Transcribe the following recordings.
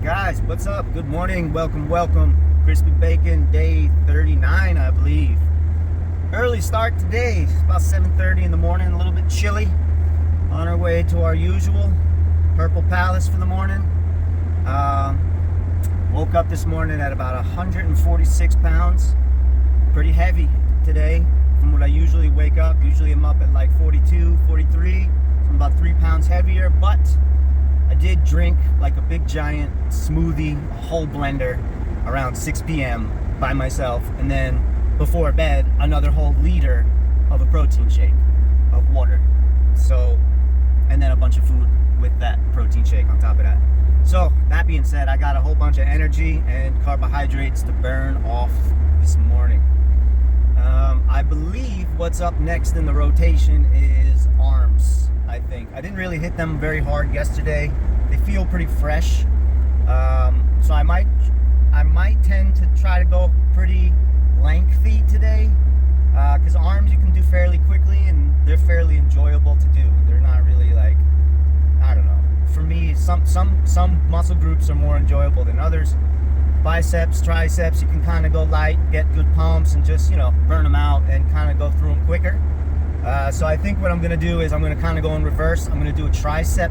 Guys, what's up? Good morning. Welcome. Crispy bacon, day 39, I believe. Early start today. It's about 7:30 in the morning, a little bit chilly. On our way to our usual Purple Palace for the morning. Woke up this morning at about 146 pounds. Pretty heavy today from what I usually wake up. Usually I'm up at like 42, 43. So I'm about 3 pounds heavier, but I did drink like a big giant smoothie, a whole blender around 6 p.m. by myself, and then before bed another whole liter of a protein shake of water. So, and then a bunch of food with that protein shake on top of that. So that being said, I got a whole bunch of energy and carbohydrates to burn off this morning. I believe what's up next in the rotation is arms. I think I didn't really hit them very hard yesterday. They feel pretty fresh, so I might tend to try to go pretty lengthy today, because arms you can do fairly quickly and they're fairly enjoyable to do. They're not really like, I don't know. For me, some muscle groups are more enjoyable than others. Biceps, triceps, you can kind of go light, get good pumps, and just burn them out and kind of go through them quicker. So I think what I'm going to do is I'm going to kind of go in reverse. I'm going to do a tricep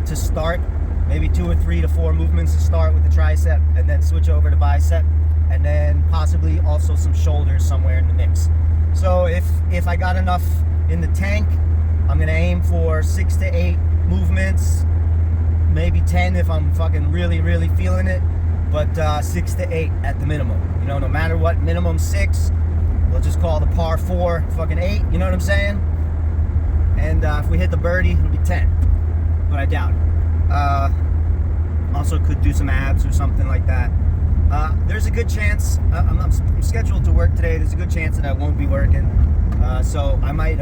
to start, maybe 2 or 3 to 4 movements to start with the tricep, and then switch over to bicep, and then possibly also some shoulders somewhere in the mix. So if I got enough in the tank, I'm going to aim for 6 to 8 movements, maybe 10 if I'm fucking really feeling it, but 6 to 8 at the minimum. No matter what, minimum 6. We'll just call the par 4 fucking 8, you know what I'm saying? And if we hit the birdie, it'll be 10. But I doubt it. Also could do some abs or something like that. There's a good chance, I'm scheduled to work today, there's a good chance that I won't be working. So I might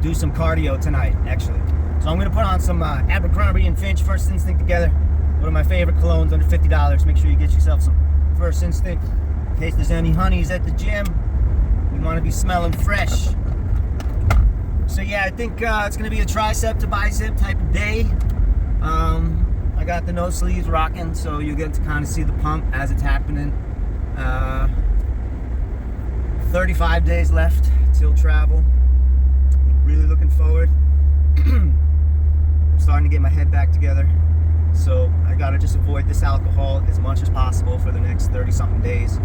do some cardio tonight, actually. So I'm going to put on some Abercrombie & Finch First Instinct Together. One of my favorite colognes, under $50. Make sure you get yourself some First Instinct. In case there's any honeys at the gym, you want to be smelling fresh. So yeah, I think it's going to be a tricep to bicep type of day. I got the no sleeves rocking, so you get to kind of see the pump as it's happening. 35 days left till travel. Really looking forward. I'm starting to get my head back together. So I gotta just avoid this alcohol as much as possible for the next 30-something days.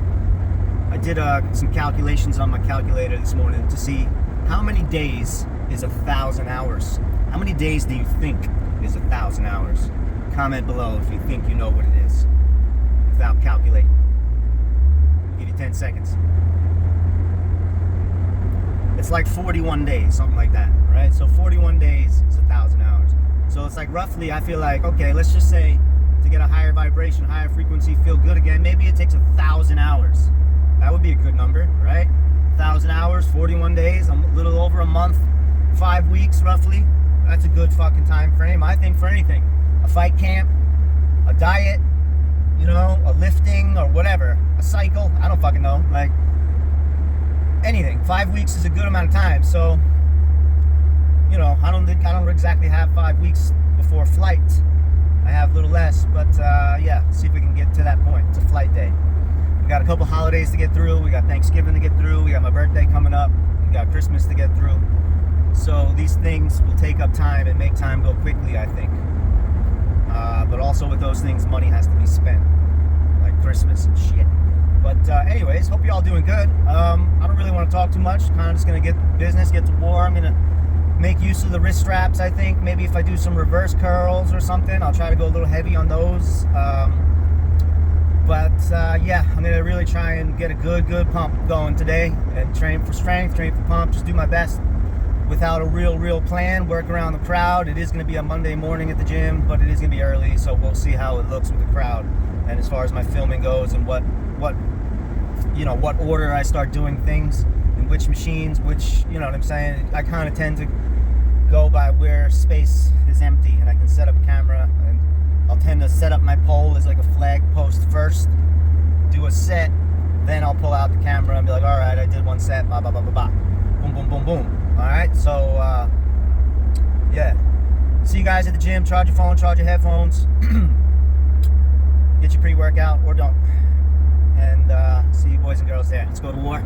I did some calculations on my calculator this morning to see how many days is 1,000 hours. How many days do you think is 1,000 hours? Comment below if you think you know what it is without calculating. I'll give you 10 seconds. It's like 41 days, something like that, right? So 41 days is 1,000 hours. So it's like roughly, I feel like, okay, let's just say to get a higher vibration, higher frequency, feel good again, maybe it takes 1,000 hours. That would be a good number, right? 1,000 hours, 41 days, a little over a month, 5 weeks roughly. That's a good fucking time frame, I think, for anything. A fight camp, a diet, a lifting or whatever, a cycle, I don't fucking know, like anything. 5 weeks is a good amount of time, so I don't exactly have 5 weeks before flight. I have a little less, but yeah, see if we can get to that point. It's a flight day. We got a couple holidays to get through. We got Thanksgiving to get through. We got my birthday coming up. We got Christmas to get through. So these things will take up time and make time go quickly, I think. But also with those things, money has to be spent, like Christmas and shit. But anyways, hope you all doing good. I don't really want to talk too much. Kind of just gonna get business, get to war. I'm gonna make use of the wrist straps, I think. Maybe if I do some reverse curls or something, I'll try to go a little heavy on those. Yeah, I'm going to really try and get a good pump going today and train for strength, train for pump, just do my best without a real plan, work around the crowd. It is going to be a Monday morning at the gym, but it is going to be early, so we'll see how it looks with the crowd. And as far as my filming goes and what order I start doing things, and which machines, which, you know what I'm saying, I kind of tend to go by where space is empty and I can set up a camera, and I'll tend to set up my pole as like a flag post first, do a set, then I'll pull out the camera and be like, all right, I did one set, blah, blah, blah, blah, blah. Boom, boom, boom, boom. All right, so, yeah. See you guys at the gym. Charge your phone, charge your headphones. workout or don't. And see you boys and girls there. Let's go to war.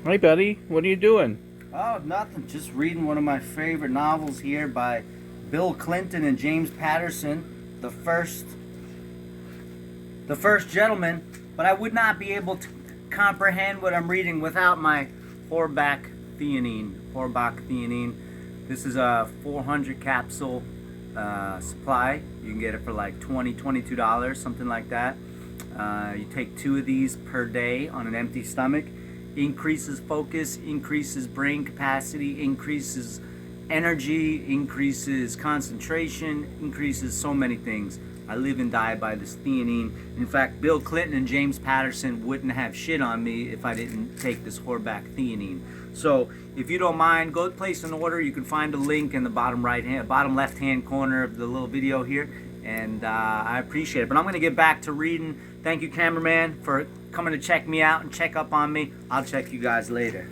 Hi, buddy. What are you doing? Oh, nothing. Just reading one of my favorite novels here by Bill Clinton and James Patterson, the first gentleman. But I would not be able to comprehend what I'm reading without my Horbach theanine. This is a 400 capsule supply. You can get it for like $22, something like that. You take 2 of these per day on an empty stomach. Increases focus, increases brain capacity, increases energy, increases concentration, increases so many things. I live and die by this theanine. In fact, Bill Clinton and James Patterson wouldn't have shit on me if I didn't take this Horbach theanine. So if you don't mind, go place an order. You can find a link in the bottom left hand corner of the little video here, and I appreciate it. But I'm going to get back to reading. Thank you, cameraman, for coming to check me out and check up on me. I'll check you guys later.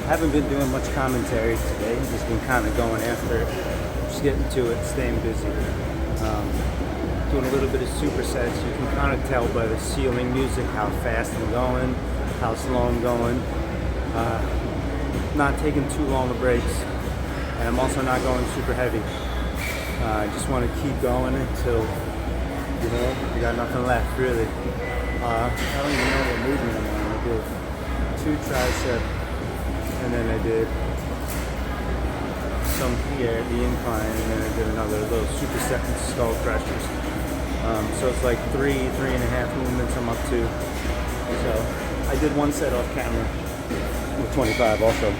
Haven't been doing much commentary today, just been kind of going after it, just getting to it, staying busy. Doing a little bit of supersets. You can kind of tell by the ceiling music how fast I'm going, how slow I'm going. Not taking too long of breaks, and I'm also not going super heavy. I just want to keep going until, you know, you got nothing left, really. I don't even know what movement I'm on. I did 2 triceps, and then I did some here at the incline, and then I did another little superset and skull crushers. So it's like 3.5 movements I'm up to. So I did 1 set off camera with 25 also.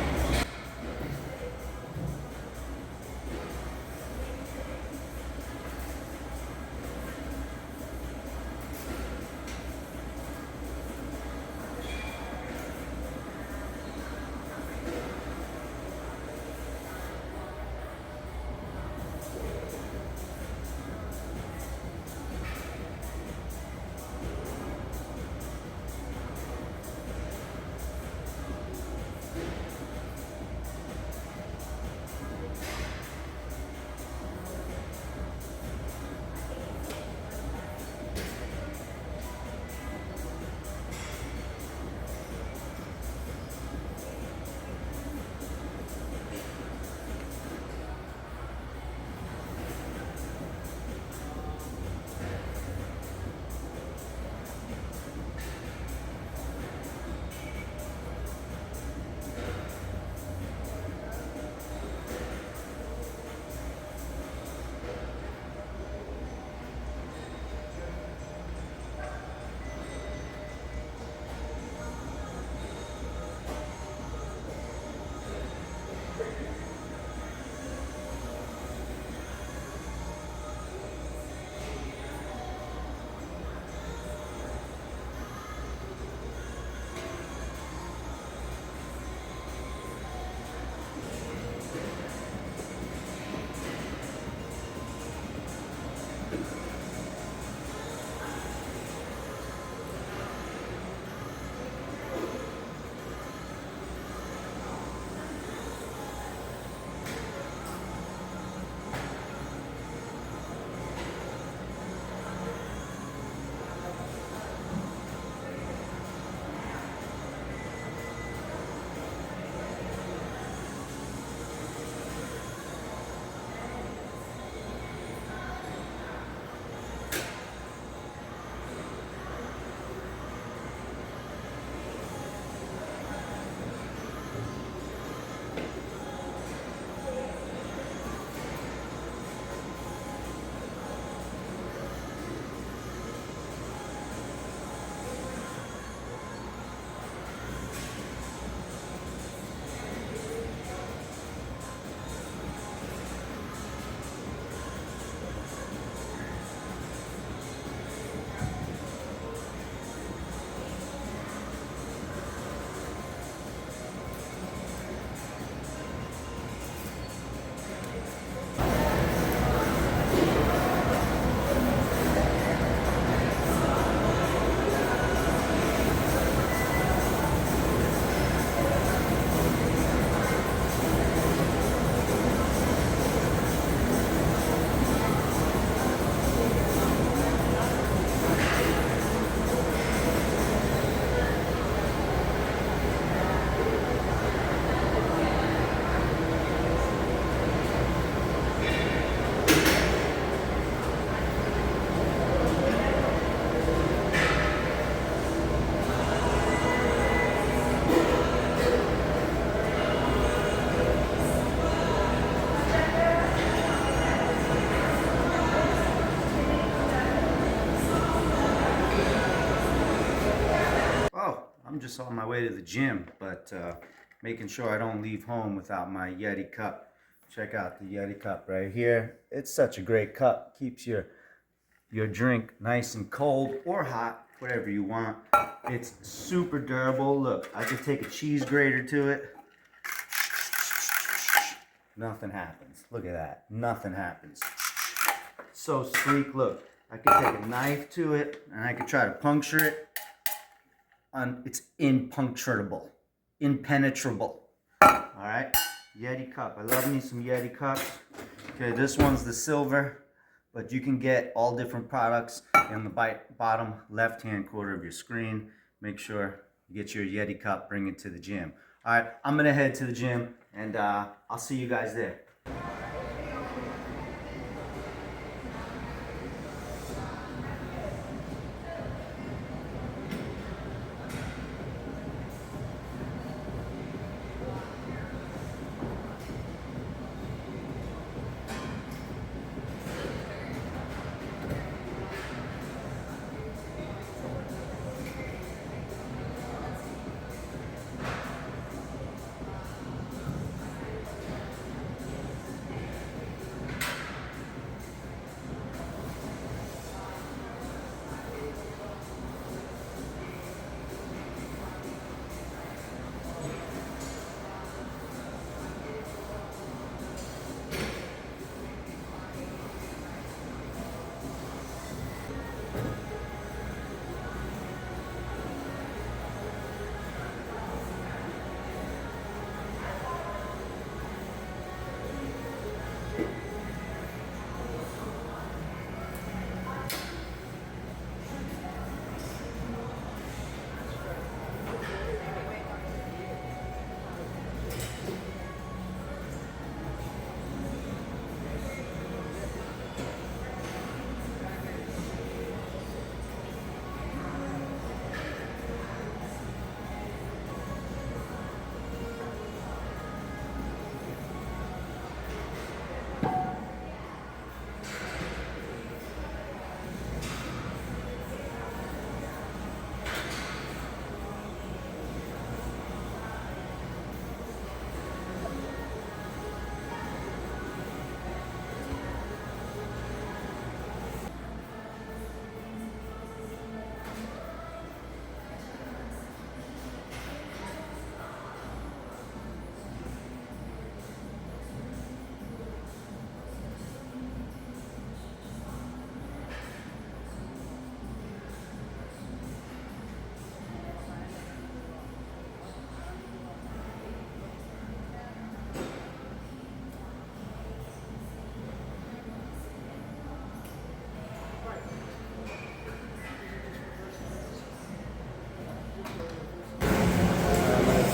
I'm just on my way to the gym, but making sure I don't leave home without my Yeti cup. Check out the Yeti cup right here. It's such a great cup. Keeps your drink nice and cold or hot, whatever you want. It's super durable. Look, I could take a cheese grater to it. Nothing happens. Look at that. Nothing happens. So sleek. Look, I could take a knife to it and I could try to puncture it. It's impuncturable, impenetrable. All right, Yeti cup. I love me some Yeti cups. Okay, this one's the silver, but you can get all different products in the bottom left-hand corner of your screen. Make sure you get your Yeti cup, bring it to the gym. All right, I'm gonna head to the gym, and I'll see you guys there.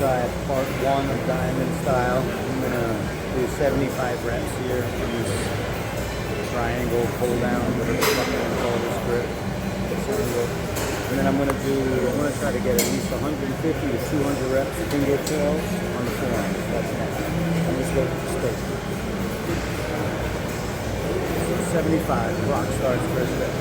Try part one of diamond style. I'm gonna do 75 reps here. Use triangle, pull down, whatever the fuck I call this grip. And then I'm gonna try to get at least 150 to 200 reps finger curls on the forearm. That's next. I'm just going to space. So 75. Clock starts first rep.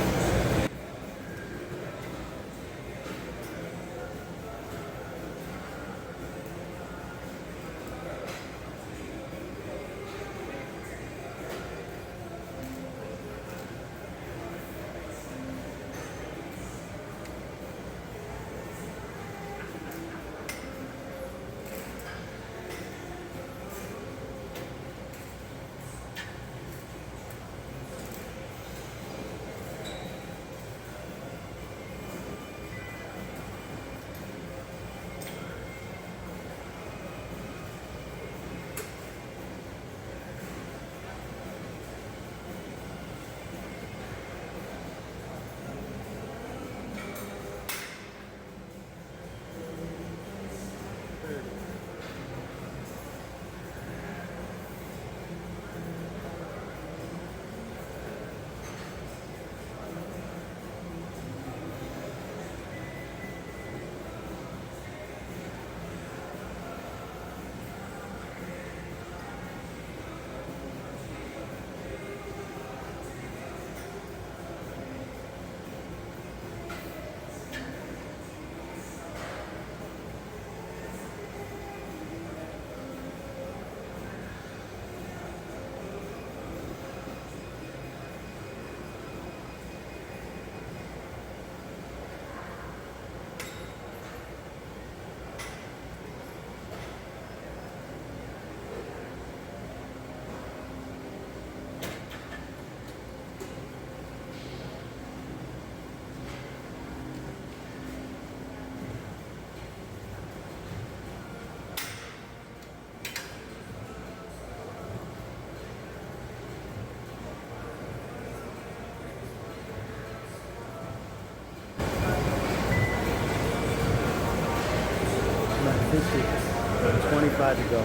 25 to go.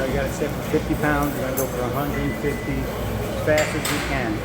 We got it set for 50 pounds. We're going to go for 150 as fast as we can.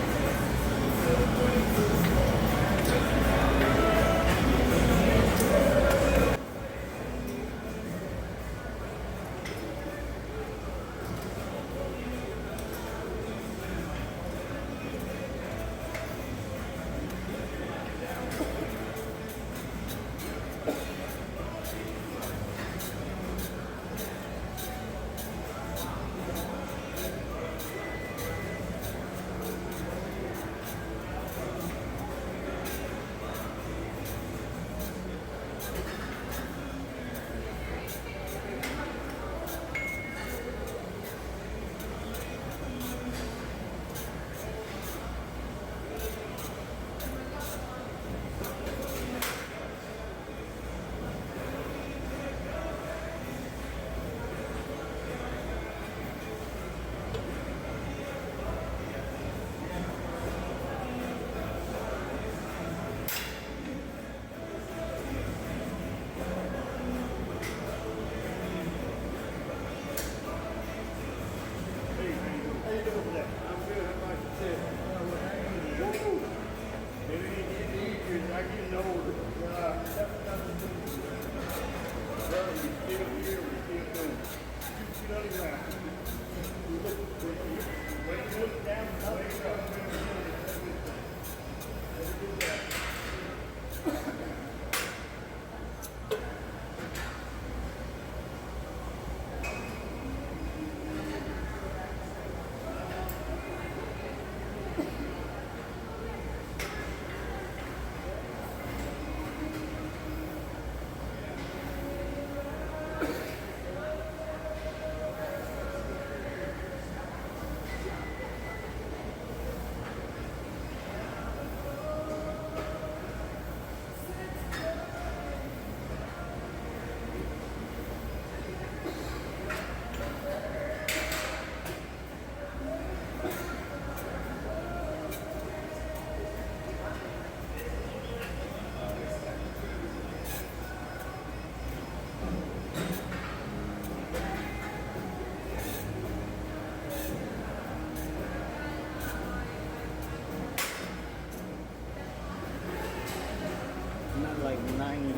Not like 90,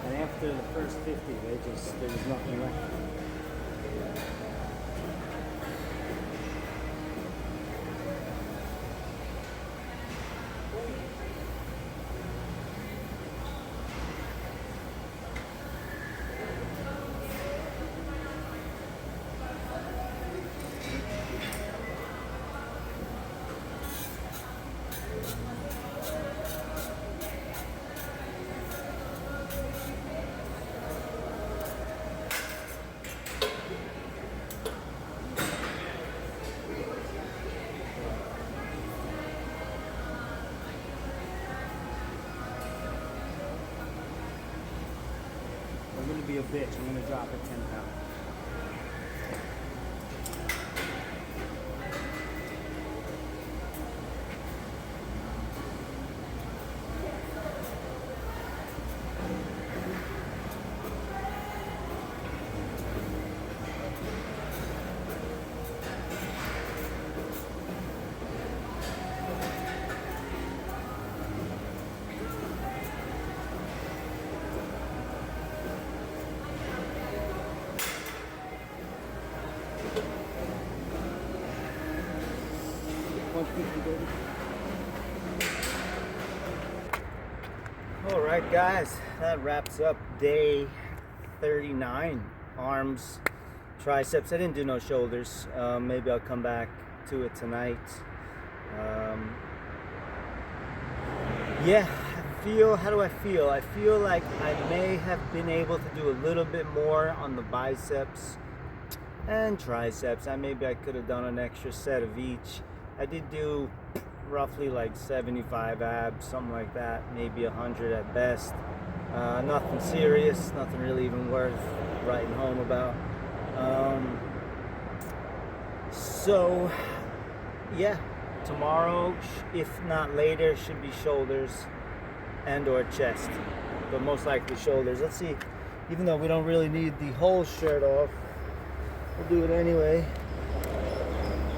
and after the first 50, there's nothing left. I'm gonna be a bitch. I'm gonna drop it 10 pounds. All right, guys, that wraps up day 39. Arms, triceps. I didn't do no shoulders. Maybe I'll come back to it tonight. Yeah, how do I feel? I feel like I may have been able to do a little bit more on the biceps and triceps. Maybe I could have done an extra set of each. I did do roughly like 75 abs, something like that, maybe 100 at best. Nothing serious, nothing really even worth writing home about. So yeah, tomorrow, if not later, should be shoulders and or chest, but most likely shoulders. Let's see, even though we don't really need the whole shirt off, we'll do it anyway,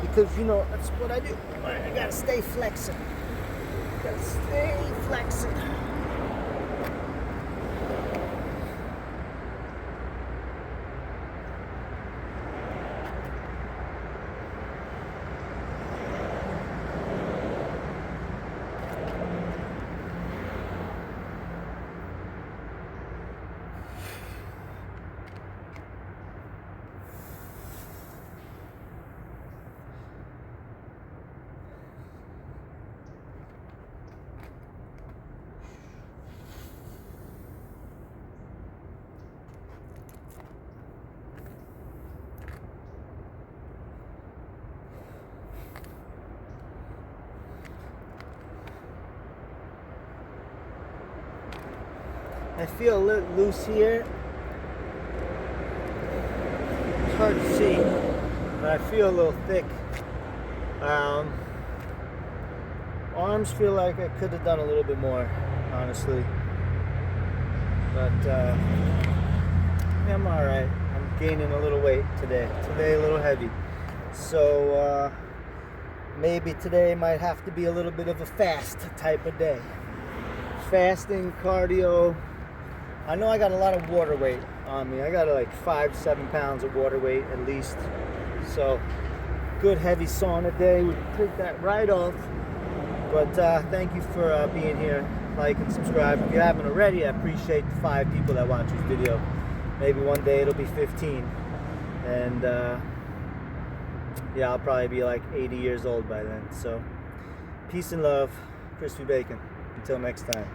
because you know that's what I do. I gotta stay flexing. I feel a little loose here. It's hard to see, but I feel a little thick. Arms feel like I could have done a little bit more, honestly. But yeah, I'm all right. I'm gaining a little weight today. Today a little heavy. So maybe today might have to be a little bit of a fast type of day. Fasting, cardio. I know I got a lot of water weight on me. I got like 5-7 pounds of water weight at least. So good heavy sauna day. We can take that right off. But thank you for being here. Like and subscribe if you haven't already. I appreciate the 5 people that watch this video. Maybe one day it'll be 15. And yeah, I'll probably be like 80 years old by then. So peace and love. Crispy Bacon. Until next time.